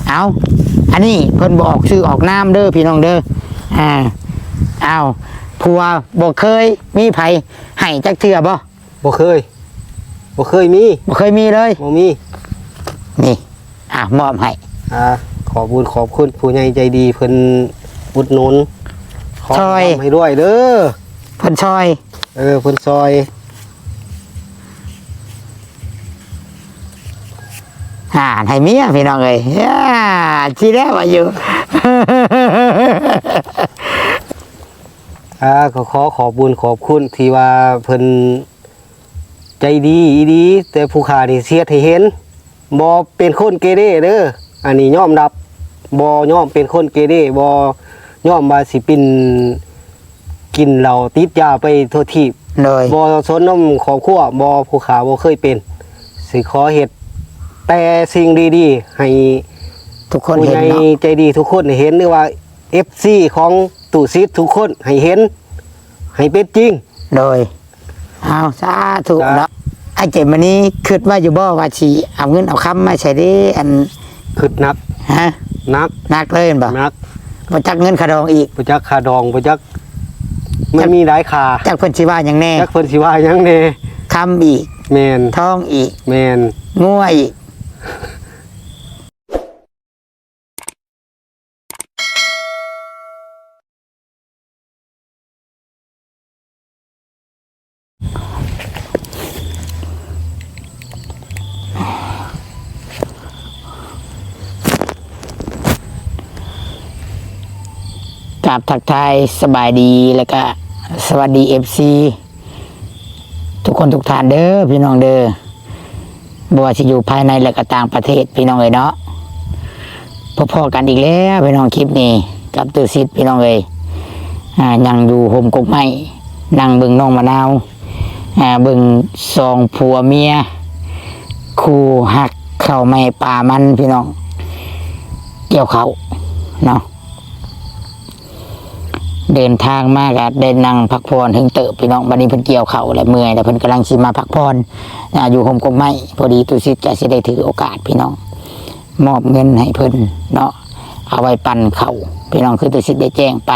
เอาอันนี้เพิ่นบอกชื่อออกน้ำเด้อพี่น้องเด้อเอาผัวบ่เคยมีไผให้จักเทื่อบ่เคยมีเลยบ่มีนี่มอบให้ขอบุญขอบคุณผู้ใหญ่ใจดีเพิ่นอุดหนุนช่วยให้ด้วยเด้อเพิ่นช่วยเพิ่นซอยให้เมียพี่น้องเอ้ยที่แล้วว่าอยู่ก็ขอบุญขอบคุณที่ว่าเพิ่นใจดีแต่ผู้ขานี่เสียดให้เห็นบ่เป็นคนเกเรเด้ออันนี้ยอมรับบ่ยอมเป็นคนเกเรบ่ยอมว่าสิเป็นกินเหล้าติดยาไปทั่วทีเลยบ่สนน้ำครอบครัวบ่ผู้ขาบ่เคยเป็นสิขอเฮ็ดแต่สิ่งดีๆให้ทุกคนเห็นเนาะใจดีทุกคนเห็นหรือว่า FC ของตู่ซิดทุกคนให้เห็นให้เป็นจริงโดยสาธุเนาะไอ้เจ็บมันนี้คิดว่าอยู่บ่ว่าสิเอาเงินเอาคำมาใช้ได้อันคิดนักนักเลยบ่นักบ่จักเงินค่าดองอีกบ่จักค่าดองบ่จักไม่มีหลายค่าจักเพิ่นสิว่าหยังแน่จักเพิ่นสิว่าหยังแน่คำอีกแม่นทองอีกแม่นงัวอีกกับทักทายสบายดีแล้วก็สวัสดีFCทุกคนทุกท่านเด้อพี่น้องเด้อบ่ว่าจะอยู่ภายในและก็ต่างประเทศพี่น้องเอ้ยเนาะพอๆกันอีกแล้วพี่น้องคลิปนี้กับตู่ซิดพี่น้องเอ้ยยังอยู่โฮมกกไม้นั่งเบิ่งน้องมะนาวเบิ่งสองผัวเมียคู่หักเข้าไม้ป่ามันพี่น้องเกี่ยวเขาเนาะเดินทางมากอะได้นั่งพักผ่อนถึงเติบพี่น้องบัดนี้เพิ่นเกี่ยวเข่าและเมื่อยแต่เพิ่นกำลังสิมาพักผ่อนอยู่โฮมกกไม้พอดีตู่ซิดจะสิได้ถือโอกาสพี่น้องมอบเงินให้เพิ่นเนาะเอาไว้ปั่นเข่าพี่น้องคือตู่ซิดได้แจ้งไป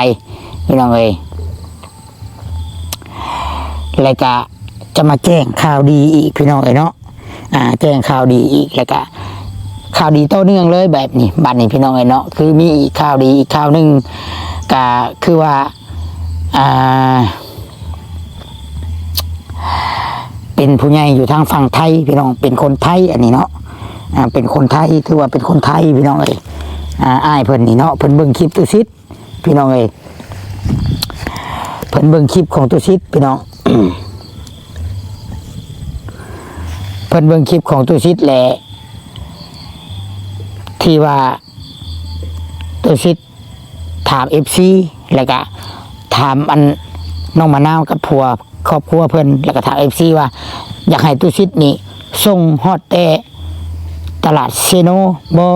พี่น้องเอ้ยแล้วก็จะมาแจ้งข่าวดีอีกพี่น้องเอ้ยเนาะแจ้งข่าวดีอีกแล้วก็ข่าวดีต่อเนื่องเลยแบบนี้บัดนี้พี่น้องเอ้ยเนาะคือมีอีกข่าวดีอีกข่าวนึงก็คือว่าเป็นผู้ใหญ่อยู่ทางฝั่งไทยพี่น้องเป็นคนไทยอันนี้เนาะเป็นคนไทยถือว่าเป็นคนไทยพี่น้องเอ้ยอ้ายเพิ่นนี่เนาะเพิ่นเบิ่งคลิปตู่ซิดพี่น้องเอ้ยเพิ่นเบิ่งคลิปของตู่ซิดพี่น้อง เพิ่นเบิ่งคลิปของตู่ซิดแหละที่ว่าตู่ซิดถาม FC แล้วก็ถามอันน้องมะนาวกับผัวครอบครัวเพิ่นแล้วก็ถาม FC ว่าอยากให้ตู่ซิดนี่ส่งฮอดแต่ตลาดเซโนบ่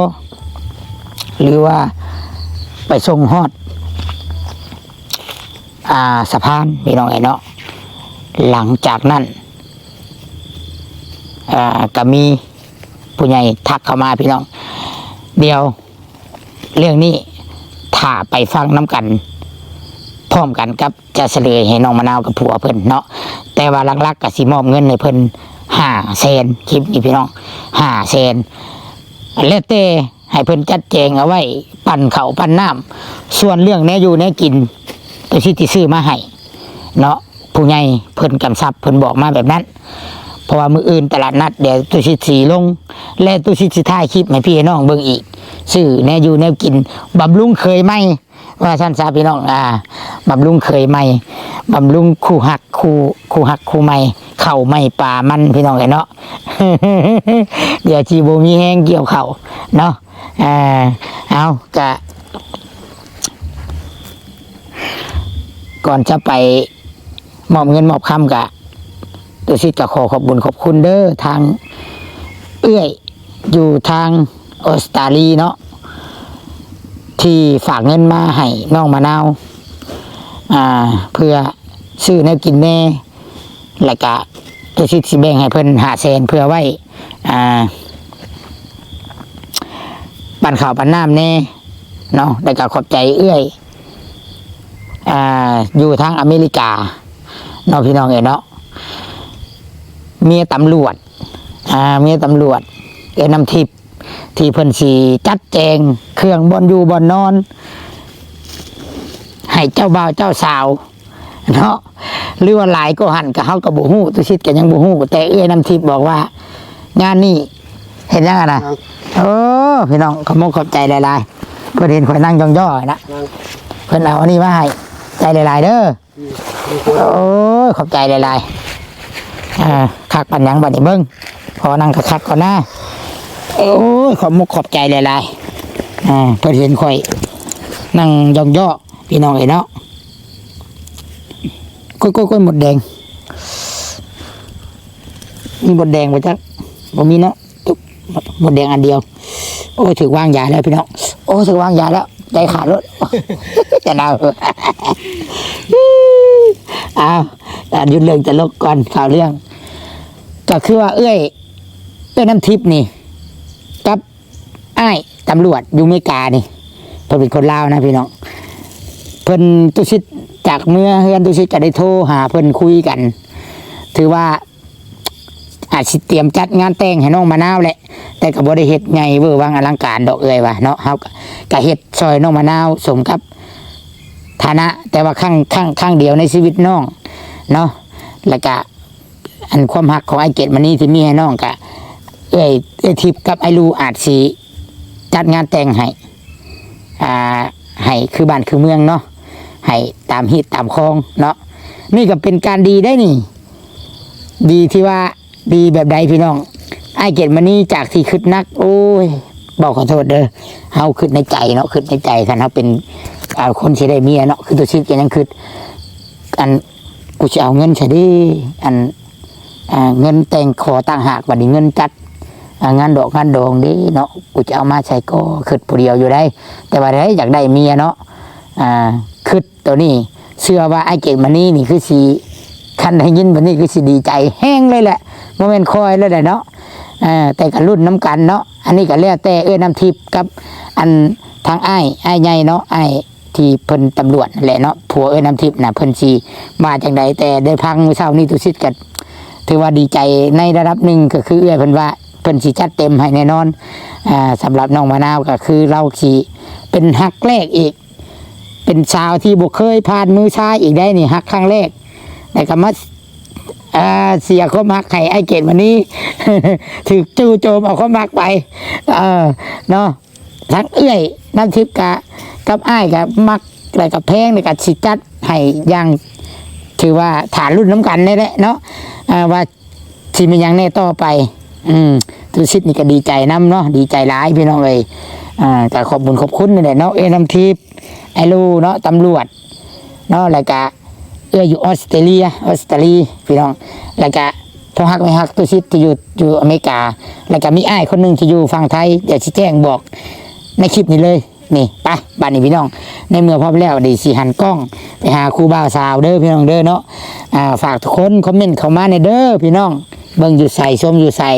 หรือว่าไปส่งฮอดสะพานพี่น้องไอ้เนาะหลังจากนั้นก็มีผู้ใหญ่ทักเข้ามาพี่น้องเดี๋ยวเรื่องนี้ถ้าไปฟังน้ำกันพร้อมกันกับจะเฉลยให้น้องมะนาวกับผัวเพิ่นเนาะแต่ว่าลักๆก็สิมอบเงินให้เพิ่น500,000คลิปนี้พี่น้อง500,000แล้วแต่ให้เพิ่นจัดแจงเอาไว้ปั่นข้าวปั่นน้ำส่วนเรื่องแน่อยู่แน่กินตัวที่ซื้อมาให้เนาะผู้ใหญ่เพิ่นกำชับเพิ่นบอกมาแบบนั้นเพราะว่ามื้ออื่นตลาดนัดเดี๋ยวตัวชิดสีลงและตัวชิดสิถ่ายคลิปให้พี่น้องเบิ่งอีกซื้อแน่อยู่แน่กินบำรุงเคยไหมว่าท่านทราบพี่น้องบำรุงเคยไหมบำรุงคู่หักคู่ใหม่เข่าไม่ป่ามันพี่น้องเนาะ เดี๋ยวจีโบมีแห้งเกี่ยวเข่าเนาะเอากะก่อนจะไปมอบเงินมอบคำกะตัวซิดก็ขอขอบบุญขอบคุณเด้อทางเอื้อยอยู่ทางออสเตรเลียเนาะที่ฝากเงินมาให้น้องมะนาวเพื่อซื้อแนวกินแน่แล้วก็ตัวซิดสิแบ่งให้เพิ่น500,000เพื่อไว้ ปั่นข้าวปั่นน้ำแน่เนาะแล้วก็ขอบใจเอื้อยอยู่ทางอเมริกาเนาะพี่น้องเนาะเมียตำรวจเมียตำรวจนำทิพย์ที่เพิ่นสีจัดแจงเครื่องบอนอยู่บอนนอนให้เจ้าบ่าวเจ้าสาวเนาะหรือว่าหลายก็หันกับเขากับบุหูตุชิดกันยังบุหูแต่เอื้อยนำทิพย์บอกว่างานนี้เห็นยังไงนะโอ้พี่น้องขอบใจหลายๆเพื่อนเห็นข่อยนั่งย่อๆนะเพื่อนเอาอันนี้มาให้ใจหลายๆเด้อโอ้ขอบใจหลายๆคักปันยังบัดนี้เบิ้งพอนั่งคักก่อนนะโอ้ยขอบใจหลายๆเพื่อนเห็นข่อยนั่งย่อๆพี่น้องเอ๋เนาะก้อยหมดแดงมีหมดแดงไปจักบ่มีเนาะหมดแดงอันเดียวโอ้ถึงวางยาแล้วพี่น้องโอ้ถึงวางยาแล้วใจขาดรถจะเอาหยุดเรื่องจะลกก่อนข่าวเรื่องก็คือว่าเอ้ยน้ำทิพย์นี่กับอ้ายตำรวจอยู่อเมริกานี่เพิ่นเป็นคนลาวนะพี่น้องเพิ่นตุชิตจากเมื่อเฮือนตุชิตจะได้โทรหาเพิ่นคุยกันถือว่าอาจสิเตรียมจัดงานแต่งให้น้องมะนาวแหละแต่ก็บ่ได้เฮ็ดใหญ่เวอร์วังอลังการดอกเอ้ยว่าเนาะเฮาก็เฮ็ดซอยน้องมะนาวสมกับฐานะแต่ว่าครั้งเดียวในชีวิตน้องเนาะแล้วก็อันความฮักของไอ้เกดมันนี่ที่มีให้น้องก็เอ้ยทิพย์กับไอ้ลูอาจสิจัดงานแต่งให้คือบ้านคือเมืองเนาะให้ตามฮิตตามคลองเนาะนี่ก็เป็นการดีได้นี่ดีที่ว่าดีแบบใดพี่น้องไอ้เกดมันนี่จากที่คิดนักโอ้ยบอกขอโทษเด้อเฮาคิดในใจเนาะคิดในใจคันเฮาเป็นคนที่ได้เมียเนาะคือตัวชีวิตยังคิดอันกูจะเอาเงินใช่ดิเงินแต่งขอต่างหากบัดนี้เงินจัดงานดอกงานดองดิเนาะกูจะเอามาใช้ก็คิดผู้เดียวอยู่ได้ แต่ว่าได้อยากได้เมียเนาะคิดตัวนี้เชื่อว่าไอ้เก่งมันนี่คือสีคันได้ยินวันนี้คือสีดีใจแห้งเลยแหละโมเมนต์คอยเลยแหละเนาะแต่กับรุ่นน้ำกันเนาะอันนี้ก็เรียกแต่น้ำทิพย์กับอันทางไอ้ใหญ่เนาะไอ้ที่เพิ่นตำรวจนั่นแหละเนาะผัวน้ำทิพย์น่ะเพิ่นสีมาจากใดแต่ได้พังเมื่อเช้านี้ตุสิทธิ์กันถือว่าดีใจในระดับหนึ่งก็คือเพิ่นว่าเพิ่นสีจัดเต็มให้แน่นอนสำหรับน้องมะนาวก็คือเราสีเป็นฮักแรกอีกเป็นสาวที่บ่เคยผ่านมือชายอีกได้นี่ฮักครั้งแรกแต่ก็มาเสียความฮักให้ไอ้เกดวันนี้ ถือจู่โจมเอาความฮักไปเนาะทั้งเอื้อยน้ำทิพย์กับอ้ายกับมักอะไรกับแพงในกับสิจัดให้ยังถือว่าฐานรุ่นน้ำกันนี่แหละเนาะว่าที่มันยังแน่ต่อไปตุสิทธิ์นี่ก็ดีใจน้ำเนาะดีใจร้ายพี่น้องเลยแต่ขอบคุณนี่แหละเนาะน้ำทิพย์ไอ้ลูเนาะตำรวจเนาะแล้วก็อยู่ออสเตรเลียพี่น้องแล้วก็พอฮักไม่ฮักตุสิทธิ์ที่อยู่อเมริกาแล้วก็มีอ้ายคนหนึ่งที่อยู่ฝั่งไทยเดี๋ยวชี้แจงบอกในคลิปนี้เลยนี่ไปบ้านนี้พี่น้องในเมื่อพร้อมแล้วดีสิหันกล้องไปหาครูบ่าวสาวเด้อพี่น้องเด้อเนาะฝากทุกคนคอมเมนต์เข้ามาในเด้อพี่น้องเบิ่งอยู่ใส่ชมอยู่ใส่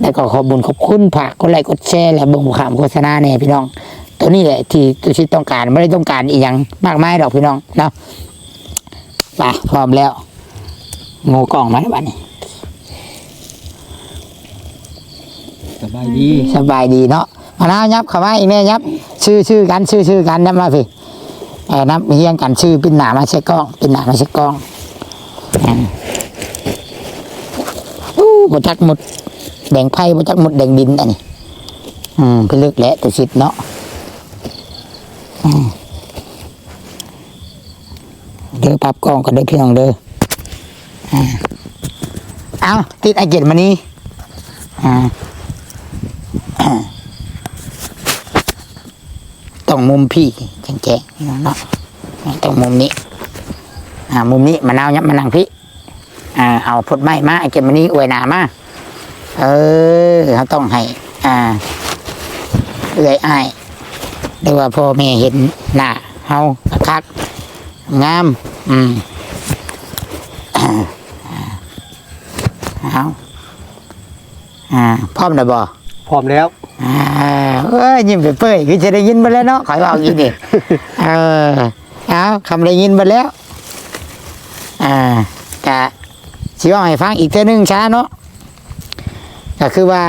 แล้วก็ขอบคุณฝากกดไลค์กดแชร์และเบิ่งข่าวโฆษณาเนี่ยพี่น้องตัวนี้แหละที่ตุชิตต้องการไม่ได้ต้องการอีกอย่างมากมายหรอกพี่น้องเนาะไปพร้อมแล้วงูกล่องมาแล้วบ้านนี้สบายดีเนาะมาแล้วยับเข้ามาอีกแม่ยับชื่อกันยับมาสินับเฮียงกันชื่อปิ้นหนามาเช็คกล้องบจักหมดแดงไพ่บจักหมดแดงดินอันนี้ไปเลือกแหละตัวชิดเนาะเด้อปับกล้องกันเด้อพี่น้องเด้อเอาติดไอเกตมานี้ต้องมุมพี่แจ้งๆเนาะต้องมุมนี้มุมนี้มะนาวยับมานั่งพี่เอาพดไม้มาไอเก็บมันนี้อวยหนามาเขาต้องให้เอื้อยอ้ายหรือว่าพ่อแม่เห็นหน้าเฮาคักงามเอาพร้อมได้บ่ พร้อมแล้ว เอ้ยยิ้มเปื่อยๆคือจะได้ยินไปแล้วเนาะข่อยว่าอีกนี่เอาคำได้ยินไปแล้วกะสิว่าให้ฟังอีกเทื่อนึงช้าเนาะก็คือว่า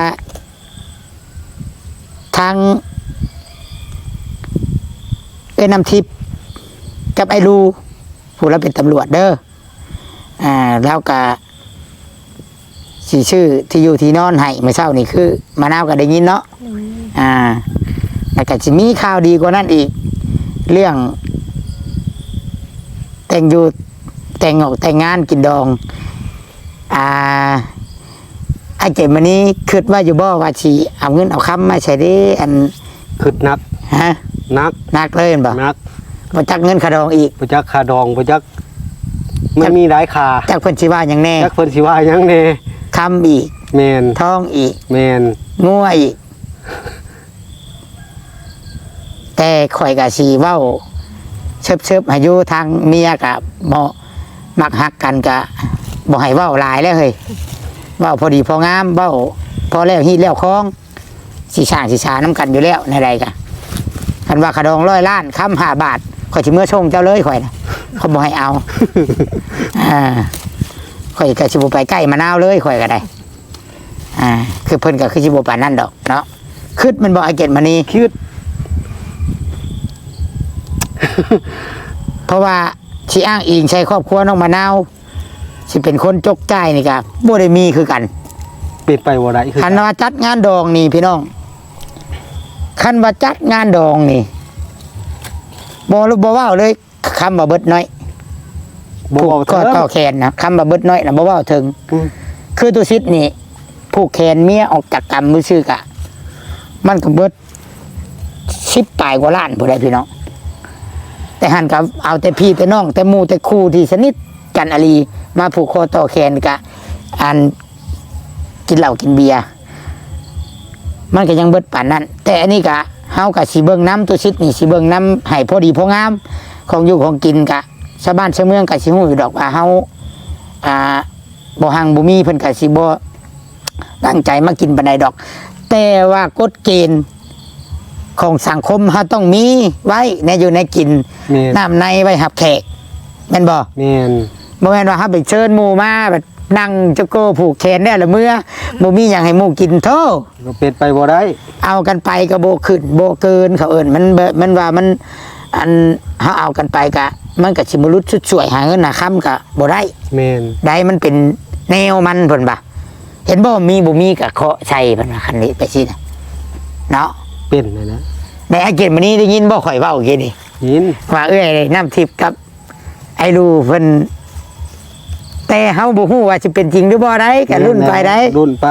ทางนำทิพย์กับไอ้รูผู้รับเป็นตำรวจเด้อแล้วก็สีชื่อที่อยู่ที่นอนให้เมื่อเช้านี่คือมะนาวก็ได้ยินเนาะแล้วก็จะมีข่าวดีกว่านั้นอีก เรื่องแต่งอยู่แต่งออกแต่งงานกินดองไอ้เจ็บมันนี้คิดว่าอยู่บ่ว่าสิเอาเงินเอาคำมาใช้ได้อัน คือนัก ฮะ นักเลยเห็นบ่ นัก บ่จักเงินขาดองอีก บ่จักค่าดองบ่จักมันมีหลายค่า จักเพิ่นสิว่าหยังแน่ จักเพิ่นสิว่าหยังแน่ คำอีก แม่น ทองอีก แม่น งัวอีก แต่ข่อยก็สิเว้าเชิบๆให้อยู่ทางเมียก็บ่มักฮักกันก็บ่ให้เว้าหลายแล้วเฮ้ยเว้าพอดีพองามเว้าพอแล้วฮีดแล้วคล้องสิสร้างสิสาน้ำกันอยู่แล้วในใดก็คันว่าขะดอง100 ล้านคำ5 บาทข่อยสิเมื่อชงเจ้าเลยข่อยนะเขาบ่ให้เอาข่อยก็สิบ่ไปใกล้มะนาวเลยข่อยก็ได้คือเพิ่นก็คือสิบ่ปานนั้นดอกเนาะคิดมันบ่ไอ้เกตมานี่ คิด เพราะว่าสิอ้างอิงใช้ครอบครัวน้องมะนาวสิเป็นคนจกจ่ายนี่ก็บ่ได้มีคือกัน เป็นไปบ่ได้คือ คันว่าจัดงานดองนี่พี่น้องคันว่าจัดงานดองนี่บ่เว้าเลยคำว่าเบิดน้อย บ่เอา ก็ เถิง ต่อแขนนะคำว่าเบิดน้อยนะบ่เว้าถึง คือตุสิทธิ์นี่ผูกแขนเมียออกจากกรรมมือชื่อกะ มันก็เบิด10 ปลายกว่าล้านผู้ใดพี่น้องแต่หันกับเอาแต่พี่แต่น้องแต่หมู่แต่ครูที่สนิทกันอลีมาผูกคอต่อแขนกะอันกินเหล้ากินเบียร์มันก็ยังเบิดป่านนั้นแต่อันนี้กะเฮากะสิเบิ่งน้ำตุสิทธิ์นี่สิเบิ่งน้ำให้พอดีพองามของอยู่ของกินกะชาวบ้านชาวเมืองกะสิฮู้อยู่ดอกว่าเฮาบ่หังบ่มีเพิ่นก็สิบ่ตั้งใจมากินปานใดดอก แต่ว่ากฎเกณฑ์ของสังคมเฮาต้องมีไว้ในอยู่ในกิน แม่น น้ำในไว้หับแขกแม่นบ่ แม่น บ่แม่นว่าเฮาไปเชิญหมู่มาแบบนั่งจะโก้ผูกแขนได้ละเมื่อบ่มีหยังให้หมู่กินโธ่ ก็เป็นไปบ่ได้ เอากันไปก็บ่ขึ้นบ่เกินเขาเอิ้นมันว่ามันอันเฮาเอากันไปก็มันก็สิบ่รุดชุดช่วยหาเงินหาค่ำก็บ่ได้ แม่น ได้มันเป็นแนวมันเพิ่นบ่ะเห็นบ่มีบ่มีก็เคาะใส่เพิ่นว่าคันนี้ไปสินะเนาะ เป็นนะนะ ในอาเกตมื้อนี้ได้ยินบ่ข่อยเว้าเกี่นี่ ยิน ว่าเอ้ยน้ำทิพย์กับไอ้รูเพิ่นแต่เฮาบ่ฮู้ว่าสิเป็นจริงหรือบ่ได้ก็รุ่นไปได้ รุ่นไป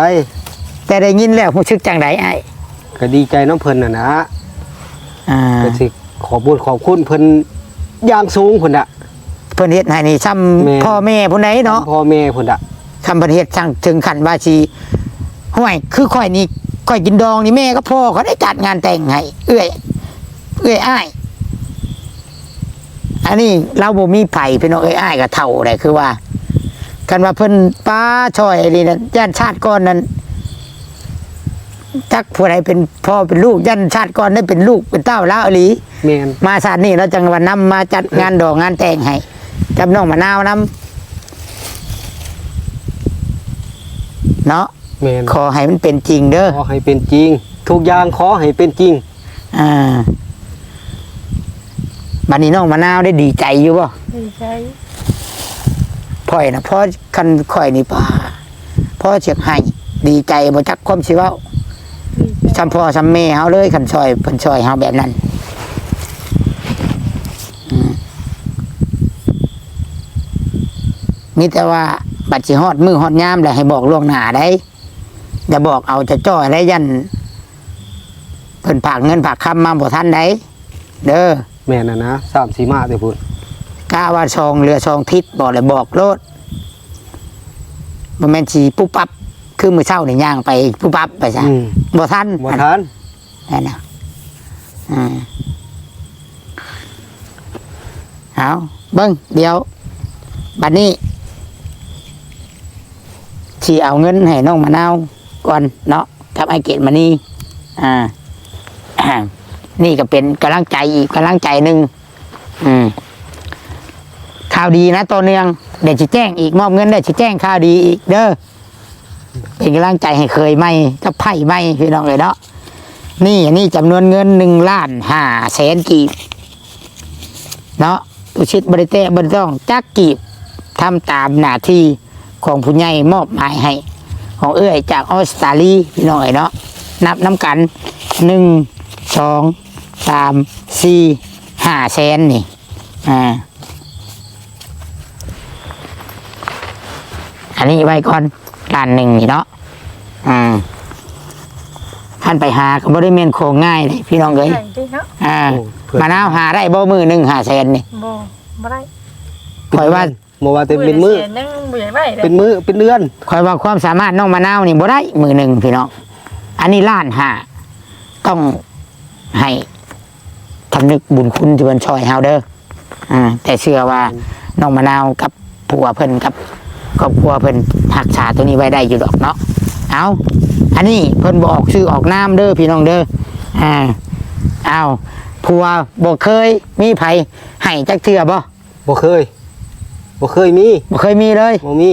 แต่ได้ยินแล้วรู้สึกจังไดอ้าย ก็ดีใจน้ำเพิ่นน่ะนะ ก็สิขอบคุณเพิ่นอย่างสูงเพิ่นน่ะ เพิ่นเฮ็ดให้นี่ซ้ำ แม่ พ่อแม่ผู้ใดเนาะ พ่อแม่เพิ่นน่ะ คำเพิ่นเฮ็ดจังถึงขั้นว่าสิห่วยคือข่อยนี่ข่อยกินดองนี่แม่ก็พ่อเขาได้จัดงานแต่งให้เอื้อยอ้ายอันนี้เราบ่มีไผพี่น้องอ้ายก็เฒ่าได้คือว่ากันว่าเพิ่นป้าช่อยนี่นั่นย่านชาติก่อนนั้นจักผู้ใดเป็นพ่อเป็นลูกย่านชาติก่อนได้เป็นลูกเป็นเต้าแล้วอหลี แม่น มาชาตินี้เราจังว่านำมาจัดงานดอกงานแต่งให้กับน้องมะนาวนํเนาะ แม่น ขอให้มันเป็นจริงเด้อ ขอให้เป็นจริง ทุกอย่างขอให้เป็นจริง บัดนี้น้องมะนาวได้ดีใจอยู่บ่ ดีใจ พ่อยนะพ่อคันข่อยนี่ป่าพ่อเสียงให้ดีใจบ่จักความสิเว้า ดีใจ ซ้ำพ่อซ้ำแม่เฮาเลยคันซอยเพิ่นซอยเฮาแบบนั้นมีแต่ว่าบัดสิฮอดมื้อฮอดยามแล้วให้บอกล่วงหน้าได้อย่าบอกเอาจะจ้อยได้ยันเพิ่นฝากเงินฝากคำมาบ่ทันได้เด้อ แม่นน่ะนะ3-4มาแต่พุ่น กล้าว่าซองเรือซองทิศบอกเลยบอกโลดบ่แม่นสิปุ๊บปั๊บคือมื้อเช้านี่ย่างไปปุ๊บปั๊บไปซะบ่ทัน บ่ทัน นั่นน่ะเอาเบิ่งเดี๋ยวบัดนี้สิเอาเงินให้น้องมะนาวก่อนเนาะ กับไอเกตมานี่อ่า นี่ก็เป็นกำลังใจอีกกำลังใจหนึ่งข่าวดีนะตัวเนืองเดี๋ยวจะแจ้งอีกมอบเงินเดี๋ยวจะแจ้งข่าวดีอีกเด้อเป็นกำลังใจให้เคยไหมกับไพ่ไหมพี่น้องเลยเนาะนี่จำนวนเงิน1,500,000 กีบเนาะตุชิตบริเตะบริต้องจักกีบทำตามหน้าที่ของผู้ใหญ่มอบหมายให้ของเอื้อยจากออสเตรเลียพี่น้องเนาะนับน้ำกัน1 2 3 4 5 แสนนี่อันนี้ไว้ก่อนล้านหนึ่งนี่เนาะท่านไปหาก็บ่ได้เมนโคงง่ายเลยพี่น้องเอ้ยมะนาวหาได้บ่มือ1 5 แสนนี่บ่ได้คอยว่าบ่ว่าแต่เป็นมือเป็นมือเป็นเดือนคอยว่าความสามารถน้องมะนาวนี่บ่ได้มือหนึ่งพี่น้องอันนี้ล้านห้าต้องให้ทำนึกบุญคุณที่เพิ่นช่วยเฮาเด้อแต่เชื่อว่าน้องมะนาวกับผัวเพิ่นกับครอบครัวเพิ่นรักษาตัวนี้ไว้ได้อยู่ดอกเนาะเอาอันนี้เพิ่นบอกชื่อออกนามเด้อพี่น้องเด้อเอาผัวบ่เคยมีไผให้จักเทื่อบ่เคยมีเลยบ่มี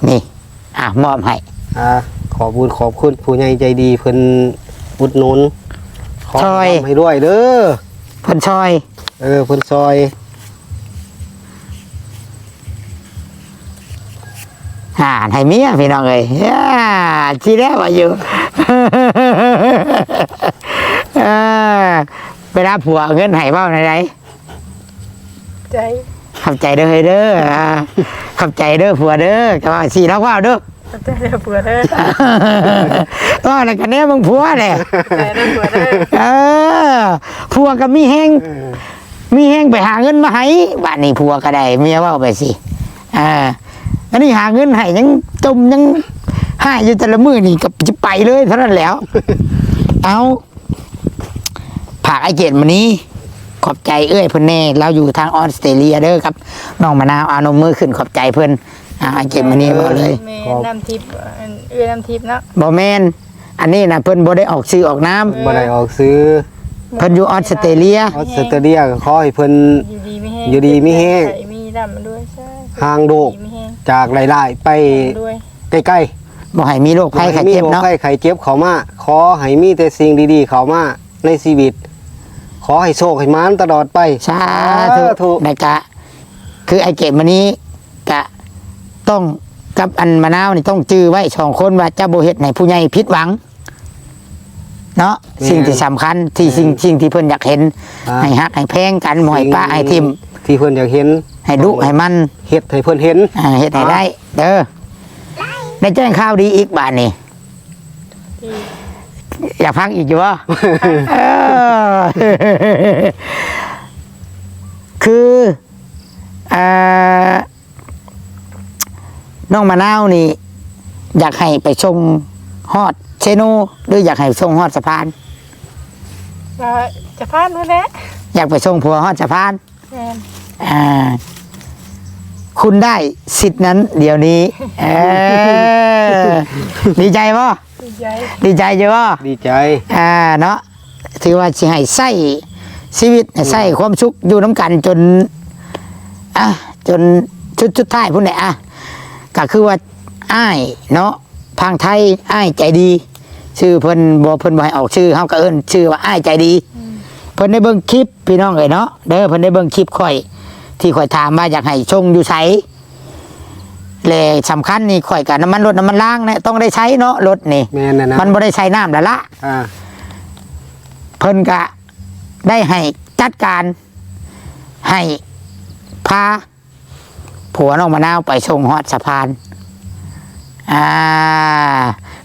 นี่มอบให้ขอบุญขอบคุณผู้ใหญ่ใจดีเพิ่นอุดหนุนขอให้ด้วยเด้อเพิ่นซอยเพิ่นซอยให้เมียพี่น้องเอ้ยที่แล้วว่าอยู่เวลาผัวเงินให้เว้าไหนใจขับใจเด้อเด้อขับใจเด้อผัวเด้อก็ว่าสิแล้วว่าเด้อขับใจเด้อผัวเด้อแล้วกันแน่มึงผัวแหละใจเด้อผัวเด้อผัวก็มีแฮงไปหาเงินมาให้บ้านนี้ผัวก็ได้เมียเว้าไปสิอันนี้หาเงินให้ยังจมยังให้อยู่แต่ละมื้อนี่ก็จะไปเลยเท่านั้นแล้วเอาผักไอเกตมื้อนี้ขอบใจเอ้ยเพิ่นแน่เราอยู่ทางออสเตรเลียเด้อครับน้องมะนาวเอานมมือขึ้นขอบใจเพิ่นเก็บมานี่บ่เลยน้ำทิพย์น้ำทิพย์เนาะบ่แม่นอันนี้นะเพิ่นบ่ได้ออกชื่อออกน้ำบ่ได้ออกซื้อเพิ่นอยู่ออสเตรเลียก็ขอให้เพิ่นอยู่ดีมีแฮงมีดำด้วยใช่ห่างโรคจากหลายๆไปใกล้ๆบ่ให้มีโรคภัยไข้เจ็บเนาะไข้เจ็บเข้ามาขอให้มีแต่สิ่งดีๆเข้ามาในชีวิตขอให้โชคให้มานตลอดไปสาธุนะกะคือไอเก็บมานี้กะต้องกับอันมะนาวนี่ต้องจื้อไว้2 คนว่าจะบ่เฮ็ดให้ผู้ใหญ่ผิดหวังเนาะสิ่งที่สำคัญที่สิ่งที่เพิ่นอยากเห็นให้ฮักให้แพงกันบ่ให้ป้าให้ทิ่มที่เพิ่นอยากเห็นให้ดุให้มันเฮ็ดให้เพิ่นเห็นเฮ็ดให้ได้เด้อได้แจ้งข่าวดีอีกบาดนี้อยากพักอีกอยู่วะคือน้องมะนาวนี่อยากให้ไปชมฮอดเชโนหรืออยากให้ชมฮอดสะพานสะพานนู่นแหละอยากไปชมผัวฮอดสะพานคุณได้สิทธิ์นั้นเดี๋ยวนี้ดีใจป่ะดีใจเยอะดีใจเนาะถือว่าสิให้ใส่ชีวิตใส่ความสุขอยู่น้ำกันจนจนชุดท้ายพุ่นเนี่ยก็คือว่าอ้ายเนาะพังไทยอ้ายใจดีชื่อเพิ่นบ่ให้ออกชื่อเฮาก็เอิ้นชื่อว่าอ้ายใจดีเพิ่นได้เบิ่งคลิปพี่น้องเอ้ยเนาะเด้อเพิ่นได้เบิ่งคลิปข่อยที่ข่อยถามว่าอยากให้ชงอยู่ไสและสำคัญนี่ข่อยกับน้ำมันรถน้ำมันล้างเนี่ยต้องได้ใช้เนาะรถนี่มันบ่ได้ใช้น้ำละเพิ่นกะได้ให้จัดการให้พาผัวน้องมะนาวไปชงฮอดสะพาน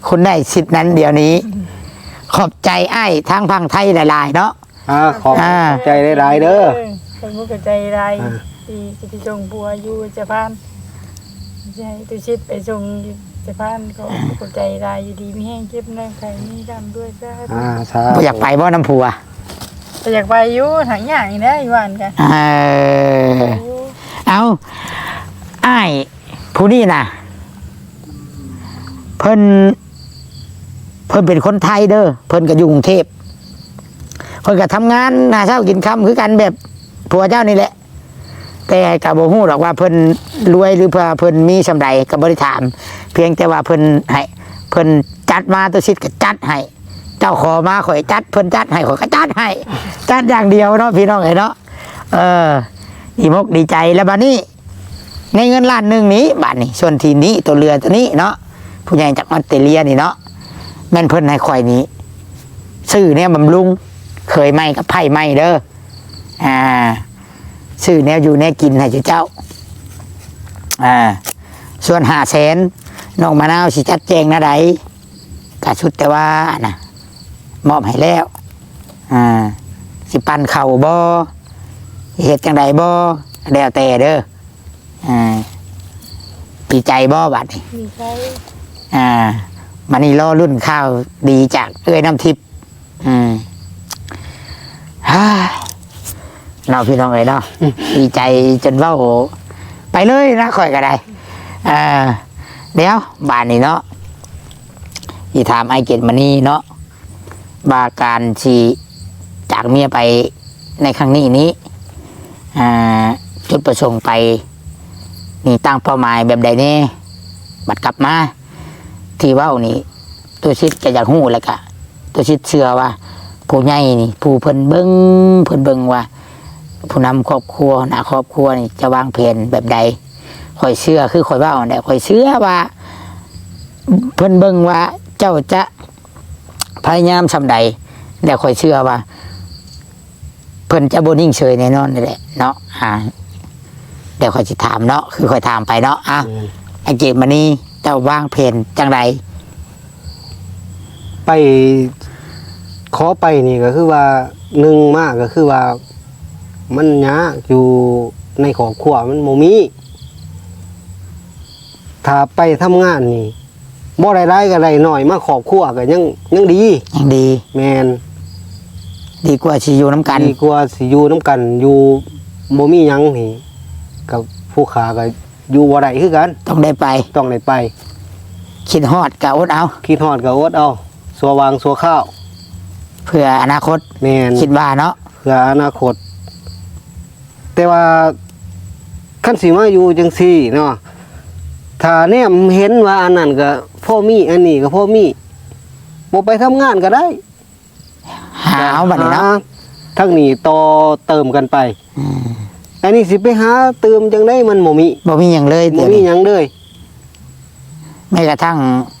คุณได้สิทธิ์นั้นเดี๋ยวนี้ขอบใจไอ้ทางพังไทยหลายๆเนาะขอบใจหลายๆเด้อขอบใจหลายที่จะชงบัวอยู่สะพานใช่ตุชิดไปส่งสะพานก็ขอบใจรายอยู่ดีมีแห้งเจ็บนะใครมีดำด้วยจ้าอยากไปบ่น้ำผัวอยากไปอยู่ถังใหญ่นะอีวันกันเอาไอ้ผู้นี้นะเพิ่น เพิ่นเป็นคนไทยเด้อเพิ่นก็อยู่กรุงเทพเพิ่นก็ทำงานหาเช้ากินค่ำคือกันแบบผัวเจ้านี่แหละแต่ก็บ่ฮู้หรอกว่าเพิ่นรวยหรือเพิ่นมีสำใดก็บ่ได้ถาม เพียงแต่ว่าเพิ่นให้เพิ่นจัดมาตัวชิดก็จัดให้เจ้าขอมาข่อยจัดเพิ่นจัดให้ข่อยก็จัดให้จัดอย่างเดียวเนาะพี่น้องเอ้ยเนาะดีมกดีใจแล้วบัดนี้ในเงินล้านหนึงนี้บัดนี้ส่วนที่นี้ตัวเรือตัวนี้เนาะผู้ใหญ่จากออสเตรเลียนี่เนาะแม่นเพิ่นให้ข่อยนี้ซื้อเนี่ยบำรุงเคยไหมกับไผ่ไหมเด้อซื้อแนวอยู่แนวกินให้เจ้าส่วน500,000น้องมะนาวสิจัดแจงนะใดกะชุดแต่ว่านะมอบให้แล้วสิปั่นเข่าบ่เฮ็ดจังใดบ่แล้วแต่เด้อดีใจบ่บัดนี้ ดีใจ มันนี่รอรุ่นข้าวดีจากเอ้ยน้ำทิพย์เราพี่น้องเอ้ยเนาะดีใจจนว่าโหไปเลยนะข่อยก็ได้เดี๋ยวบ้านนี้เนาะที่ถามไอเกตมานี่เนาะบาการชีจากเมียไปในครั้งนี้จุดประสงค์ไปนี่ตั้งเป้าหมายแบบใดเนี่ยบัดกลับมาที่ว่านี่ตัวชิดก็อยากหู้แล้วก็ตัวชิดเชื่อว่าผู้ใหญ่นี่ผู้เพิ่นเบิ่งว่าผู้นำครอบครัวนะครอบครัวนี่จะวางแผนแบบใดคอยเชื่อคือคอยว่าเนี่ยคอยเชื่อว่าเพิ่นเบิ่งว่าเจ้าจะพยายามสำใดแต่คอยเชื่อว่าเพิ่นจะบ่นิ่งเฉยแน่นอนนี่แหละเนาะเดี๋ยวคอยสิถามเนาะคือคอยถามไปเนาะไอเจมานี่เจ้าวางแผนจังไร ไปขอไปนี่ก็คือว่าหนึ่งมากก็คือว่ามันยากอยู่ในครอบครัวมันโมมีถ้าไปทำงานนี่บ่ได้ร้ายก็ได้หน่อยมาครอบครัวก็ยังดี ยังดี แมน ดีกว่าสิอยู่น้ำกัน ดีกว่าสิอยู่น้ำกันอยู่โมมีหยังนี่กับผู้ขาก็อยู่บ่ได้คือกัน ต้องได้ไป ต้องได้ไป คิดฮอดกะอดเอา คิดฮอดก็อดเอาสัววางสัวข้าว เพื่ออนาคต แมน คิดว่าเนาะ เพื่ออนาคต แต่ว่าขั้นสีมาอยู่จังซี่เนาะถ้าเนี่ยเห็นว่าอันนั้นก็พ่อมีอันนี้ก็พ่อมีบ่ไปทำงานก็ได้ หาเอาบัดนี้เนาะ หทั้งนี้ต่อเติมกันไปอันนี้สิไปหาเติมจังได้มันบ่มี บ่มีหยังเลย บ่ เดี๋ยว มี นี้ หยังเลย แม้กระทั่ง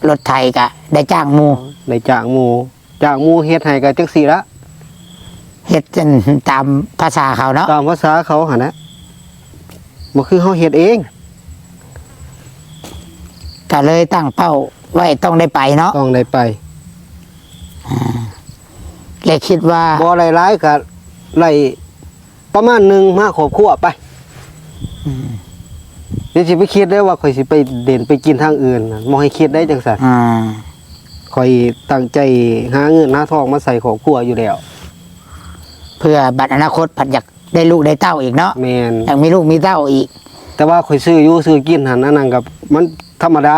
รถไทยกะได้จ้างหมู่ ได้จากหมู่เฮ็ดให้ก็จังซี่ละ เฮ็ดจนตามภาษาเขาเนาะ ตามภาษาเขาหั่นนะบ่คือเฮาเฮ็ดเอง ก็เลยตั้งเป้าไว้ต้องได้ไปเนาะ ต้องได้ไป และคิดว่า บ่หลายๆก็ไล่ประมาณหนึงมาครอบครัวไปเดี๋ยวสิไปคิดได้ว่าข่อยสิไปเด่นไปกินทางอื่นน่ะบ่ให้คิดได้จังซั่นข่อยตั้งใจหาเงินหาทองมาใส่ครอบครัวอยู่แล้ว เพื่อบัดอนาคตผัดอยากได้ลูกได้เต้าอีกเนาะ แม่น อยากมีลูกมีเต้าอีก แต่ว่าข่อยซื้ออยู่ซื้อกินหั่นอันนั้นก็มันธรรมดา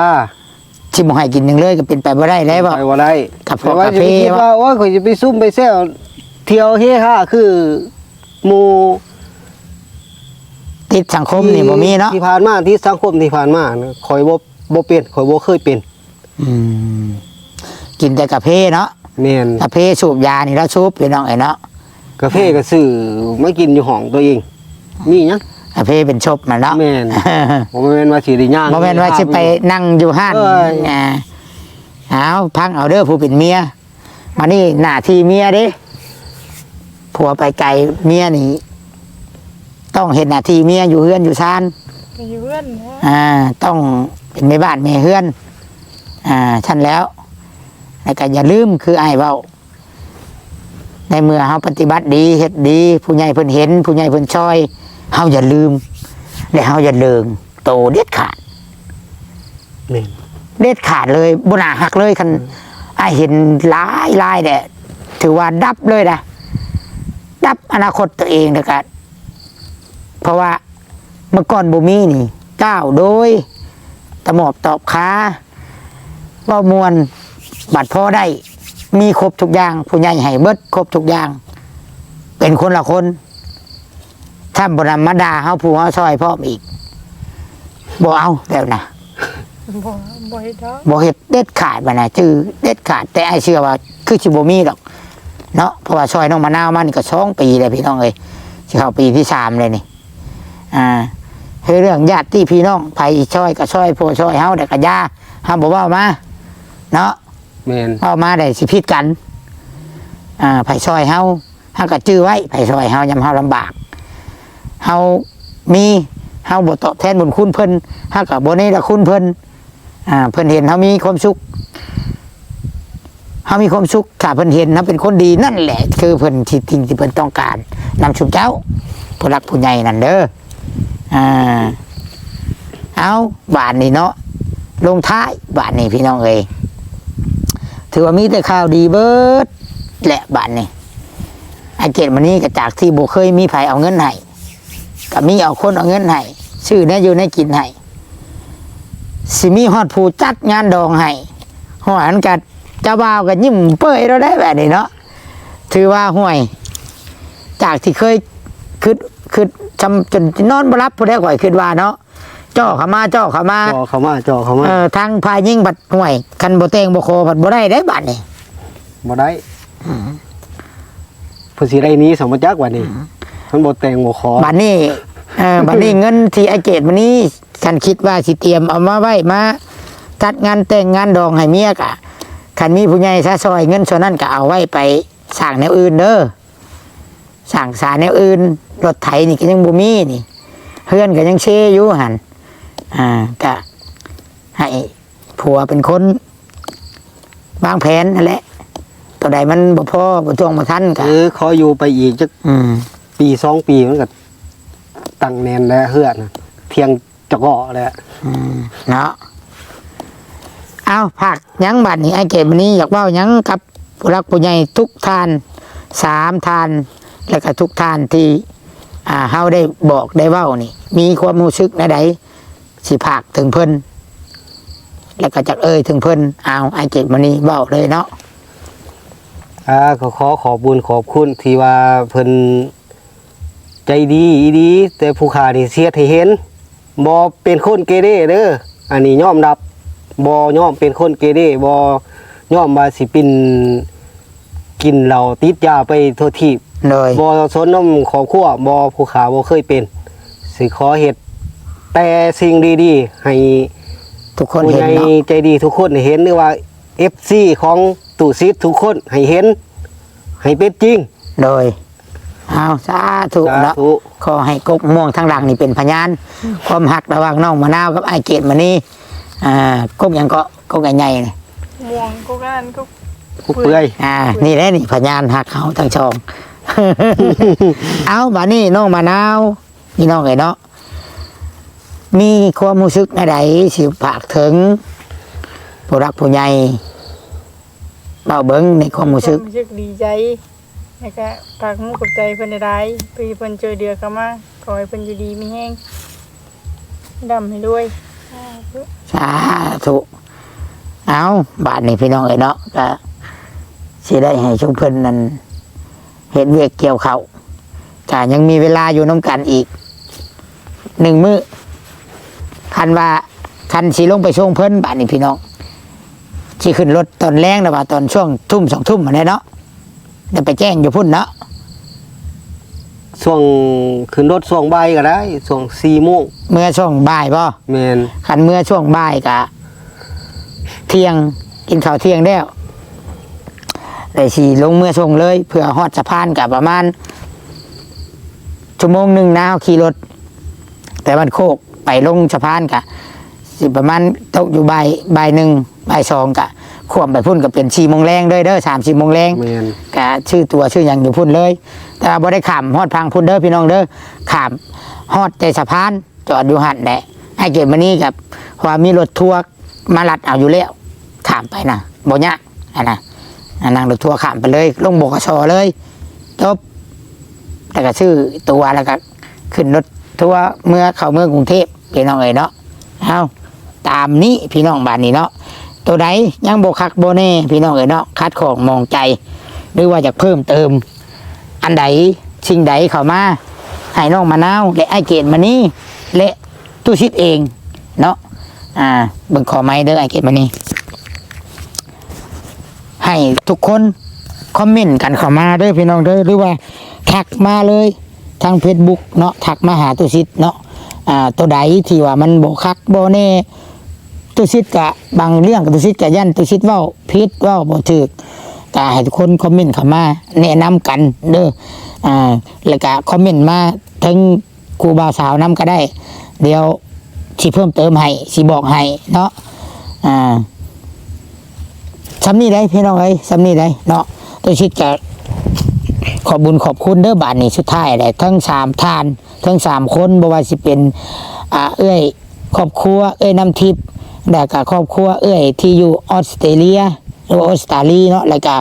ที่บ่ให้กินหยังเลยก็เป็นไปบ่ได้แล้วบ่ ไปบ่ได้ กับพว แต่ ก ว่าจะไปคิด กาแฟ ว่าโอ้ยข่อยจะไปซุ่มไปแซวเที่ยวเฮฮาคือหมู่ ติดสังคมนี่บ่มีเนาะ ที่ผ่านมาที่สังคมที่ผ่านมานะข่อยบ่เป็นข่อยบ่เคยเป็น กินแต่กาแฟเนาะ แม่น กาแฟสูบยานี่แล้วสูบพี่น้องไอ้เนาะ กาแฟก็ซื้อมากินอยู่ห้องตัวเอง มีหยัง กาแฟเป็นชบมันเนาะ แม่น บ่แม่นว่าสิได้ย่าง บ่แม่นว่าสิไปนั่งอยู่ห้าน เอ้ย เอาพังเอาเด้อผู้เป็นเมียมานี่หน้าที่เมียเด้ผัวไปไกลเมียนี่ต้องเห็นหน้าที่เมียอยู่เฮือนอยู่ชาน ก็อยู่เพื่อนนะ ต้องเป็นแม่บ้านแม่เฮือนฉันแล้วแล้วก็อย่าลืมคือไอ้ายเว้าในเมื่อเฮาปฏิบัติดีเฮ็ดดี ผู้ใหญ่เพิ่นเห็น ผู้ใหญ่เพิ่นช่วยเฮาอย่าลืมและเฮาอย่าเลิงโตเด็ดขาด แม่น เด็ดขาดเลยบ่น่าหักเลยคันไอ้ายเห็นหลายแหละถือว่าดับเลยนะดับอนาคตตัวเองแล้วก็เพราะว่าเมื่อก่อนบ่มีนี่ก้าวโดยตะหมอบตอบค้าเว่ามวน บัดพอได้มีครบทุกอย่างผู้ใหญ่ให้เบิดครบทุกอย่าง เป็นคนละคนถ้าบนำมาด่าเฮาผู้เฮาซอยพร้อมอีกบ่เอาแล้วนะ บ่ให้ดอก บ่เฮ็ดเด็ดขาดบ่นะชื่อเด็ดขาดแต่ไอ้เชื่อว่าคือสิบ่มีดอกเนาะเพราะว่าซอยน้องมะนาวมานี่ก็2 ปีแล้วพี่น้องเอ้ยสิเข้าปีที่3เลยนี่คือเรื่องญาติพี่น้องไผซอยก็ซอยผู้ซอยเฮาได้ก็ย่าเฮาบ่เว้ามาเนาะ แม่น เว้ามาได้สิผิดกันไผซอยเฮาก็จื้อไว้ไผซอยเฮายามเฮาลำบากเฮามีเฮาบ่ตอบแทนบุญคุณเพิ่นเฮาก็บ่ได้ละคุณเพิ่นเพิ่นเห็นเฮามีความสุขเฮามีความสุขถ้าเพิ่นเห็นเฮาเป็นคนดีนั่นแหละคือเพิ่นที่จริงที่เพิ่นต้องการนำชุมเจ้าผู้รักผู้ใหญ่นั่นเด้อเอาบาทนี่เนาะลงท้ายบาทนี่พี่น้องเอ้ยถือว่ามีแต่ข่าวดีเบิดแหละบาทนี่ไอเกตมันนี้ก็จากที่บ่เคยมีไผเอาเงินให้ก็มีเอาคนเอาเงินให้ชื่อเนี่ยอยู่ในกินให้สิมีฮอดผู้จัดงานดองให้หอยอันกัดเจ้าบ่าวก็ยิ้มเปื่อยเราได้แบบนี้เนาะถือว่าห่วยจากที่เคยคือจำจนนอนบ่รับผู้ใดข่อยคิดว่าเนาะจ่อเข้ามา จ่อเข้ามา ทางพายยิ่งบัดห่วยคันบ่เตงบ่โคบัดบ่ได้ได้บัดนี่ บ่ได้เพิ่นสิได้หนี้สมจักว่านี่มันบ่แต่งบ่ขอ บัดนี้บัดนี้เงินที่ไอเกตมันนี้ฉันคิดว่าสิเตรียมเอามาไว้มาจัดงานแต่งงานดองให้เมียกะคันมีผู้ใหญ่ซะซอยเงินส่วนนั้นก็เอาไว้ไปสร้างแนวอื่นเด้อสร้างสาแนวอื่นรถไถนี่ก็ยังบ่มีนี่เฮือนก็ยังเชอยู่หั่นก็ให้ผัวเป็นคนวางแผนนั่นแหละตัวใดมันบ่พอบ่ช่วงบ่ทันก็ขออยู่ไปอีกจักปี2 ปีมันก็ตั้งแน่นแล้วเฮือนน่ะเพียงจะเกาะแล้วเนาะเอาผักยังบัดนี้ไอเกตวันนี้อยากเว้ายังกับผู้รักผู้ใหญ่ทุกท่าน3 ท่านแล้วก็ทุกท่านที่เฮาได้บอกได้เว้านี่มีความรู้สึกในใดสิภาคถึงเพิ่นแล้วก็จักถึงเพิ่นเอาไอเกตวันนี้เว้าเลยเนาะก็ขอบุญขอบคุณที่ว่าเพิ่นใจดีอีดีแต่ผู้ขานี่เสียดให้เห็นบ่เป็นคนเกเรเด้ออันนี้ยอมรับบ่ยอมเป็นคนเกเรบ่ยอมว่าสิเป็นกินเหล้าติดยาไปทั่วทีบเลยบ่สนน้ำครอบครัวบ่ผู้ขาบ่เคยเป็นสิขอเฮ็ดแต่สิ่งดีๆให้ทุกคนเห็นเนาะใจดีทุกคนเห็นหรือว่า FC ของตู่ซิดทุกคนให้เห็นให้เป็นจริงโดยเอาสาธุเนาะขอให้กกม่วงทางหลังนี่เป็นพยานความหักระหว่างน้องมะนาวกับไอเกตมานี่กกยังก็กกใหญ่ๆนี่ม่วงกกอันกกเปื่อยนี่แหละนี่พยานหักเขาทั้งช่อง เอาบานี่น้องมะนาวนี่น้องไงเนาะมีความรู้สึกในใดสิฝากถึงผู้รักผู้ใหญ่เบาเบิ้งในความรู้สึกดีใจแล้วก็ฝากมุกกับใจเพิ่นได้พี่เพิ่นเจอเดือเข้ามาขอให้เพิ่นอยู่ดีมีแห้งดำให้ด้วยสาธุเอาบาทนี่พี่น้องเอ๋ยเนาะก็สิได้ให้ชุมเพิ่นนั้นเห็นเวียกเกี่ยวเขาแต่ยังมีเวลาอยู่น้ำกันอีก1 มื้อคันสิลงไปช่วงเพิ่นบาทนี่พี่น้องสิขึ้นรถตอนแรงนะว่าตอนช่วงทุ่ม2 ทุ่มอะไรเนาะเดี๋ยวไปแจ้งอยู่พุ่นเนาะช่วงขึ้นรถช่วงบ่ายก็ได้ช่วง4 โมงเมื่อช่วงบ่ายป่ะแม่นคันเมื่อช่วงบ่ายกะเที่ยงกินข้าวเที่ยงแล้วได้สิลงเมื่อช่วงเลยเพื่อฮอดสะพานกับประมาณ1 ชั่วโมงนะขี่รถแต่มันโคกไปลงสะพานกะสิประมาณตกอยู่บ่าย 1 บ่าย 2กะขวบไปพุ่นก็เป็น4 โมงแรงเด้อ3-4 โมงแรงกะชื่อตัวชื่ออย่างอยู่พุ่นเลยแต่บ่ได้ขามฮอดพังพุ่นเด้อพี่น้องเด้อขามฮอดใจสะพานจอดอยู่หันแหละไอ้เก็บมานี่กับว่ามีรถทัวร์มาลัดเอาอยู่แล้วขามไปนะบ่ยากนั่งรถทัวร์ขามไปเลยลงบกชเลยจบแล้วก็ชื่อตัวแล้วก็ขึ้นรถทัวร์เข้าเมืองกรุงเทพพี่น้องเอ๋ยเนาะเอาตามนี้พี่น้องบ้านนี้เนาะ ตัวใดยังบ่คักบ่แน่พี่น้องเอ๋ยเนาะคัดของมองใจหรือว่าจะเพิ่มเติม อันใดสิ่งใดเข้ามาให้น้องมะนาวและไอ้เกดมานี่และตู้ชิดเองเนาะเบิ่งขอไม้เด้อไอ้เกดมานี่ให้ทุกคนคอมเมนต์กันเข้ามาเด้อพี่น้องเด้อหรือว่าทักมาเลยทาง Facebook เนาะทักมาหาตู้ชิดเนาะตัวใดที่ว่ามันบ่คักบ่แน่ตู้ชิดกะบางเรื่องตู้ชิดกะยันตู้ชิดเว้าผิดเว้าบ่ถูกก็ให้ทุกคนคอมเมนต์เข้ามาแนะนำกันเด้อแล้วก็คอมเมนต์มาถึงครูบ่าวสาวนำก็ได้เดี๋ยวสิเพิ่มเติมให้สิบอกให้เนาะสำนี้ได้พี่น้องเอ้ยสำนี้ได้เนาะตัวชิดจะขอบบุญขอบคุณเด้อบาทนี้สุดท้ายเลยทั้ง3ท่านทั้ง3คนบ่ว่าสิเป็นเอ้ยครอบครัวเอ้ยน้ำทิพย์แล้วก็ครอบครัวเอ้ยที่อยู่ออสเตรเลียหรือออสเตรเลียเนาะแล้วก็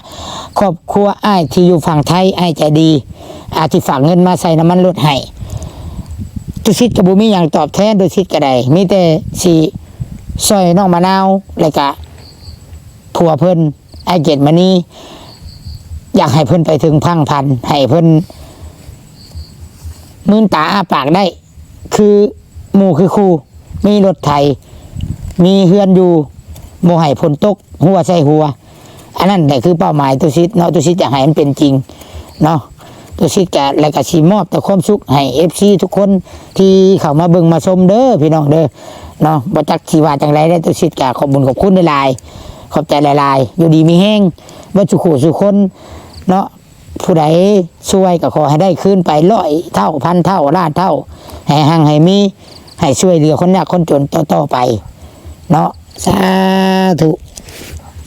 ครอบครัวอ้ายที่อยู่ฝั่งไทยอ้ายใจดีที่ฝากเงินมาใส่น้ำมันรถให้ตุชิดกับบุมีอย่างตอบแทนตุชิดก็ได้มีแต่สิซอยน้องมะนาวแล้วก็ผัวเพิ่นไอ้เกดมานี่อยากให้เพิ่นไปถึงพันให้เพิ่นมื่นตาอ้าปากได้คือหมู่คือครูมีรถไถมีเฮือนอยู่โมให้ฝนตกหัวใส่หัวอันนั้นแหละคือเป้าหมายตุชิดเนาะตุชิดอยากให้มันเป็นจริงเนาะตุชิดแกและก็ชีมอบแต่ความสุขให้ FC ทุกคนที่เข้ามาเบิ่งมาชมเด้อพี่น้องเด้อเนาะบ่จักสิว่าจังไดได้ตุชิดแกขอบคุญขอบคุณหลายๆขอบใจหลายๆอยู่ดีมีแห้งบ่สุขสุคนเนาะผู้ใดช่วยก็ขอให้ได้คืนไป100เท่าพันเท่าล้านเท่าให้หั่งให้มีให้ช่วยเหลือคนยากคนจนต่อไปเนาะสาธุ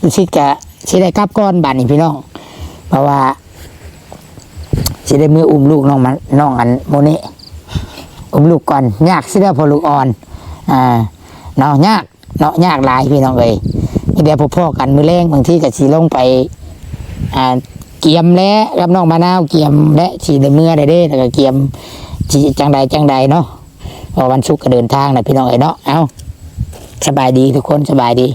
ตุชิดแกสิได้กลับก่อนบัดนี้พี่น้องเพราะว่าสิได้มืออุ้มลูกน้องอันโมนี่อุ้มลูกก่อนยากสิได้พอลูกอ่อนเนาะยากหลายพี่น้องเอ้ยเดี๋ยวพ่อกันมือแรงบางทีก็สิลงไปเกียมและกับน้องมะนาวเกียมและสิได้มือได้แล้วก็เกียมสิจังใดเนาะวันศุกร์ก็เดินทางนะพี่น้องเอ้ยเนาะเอาสบายดีทุกคนสบายดี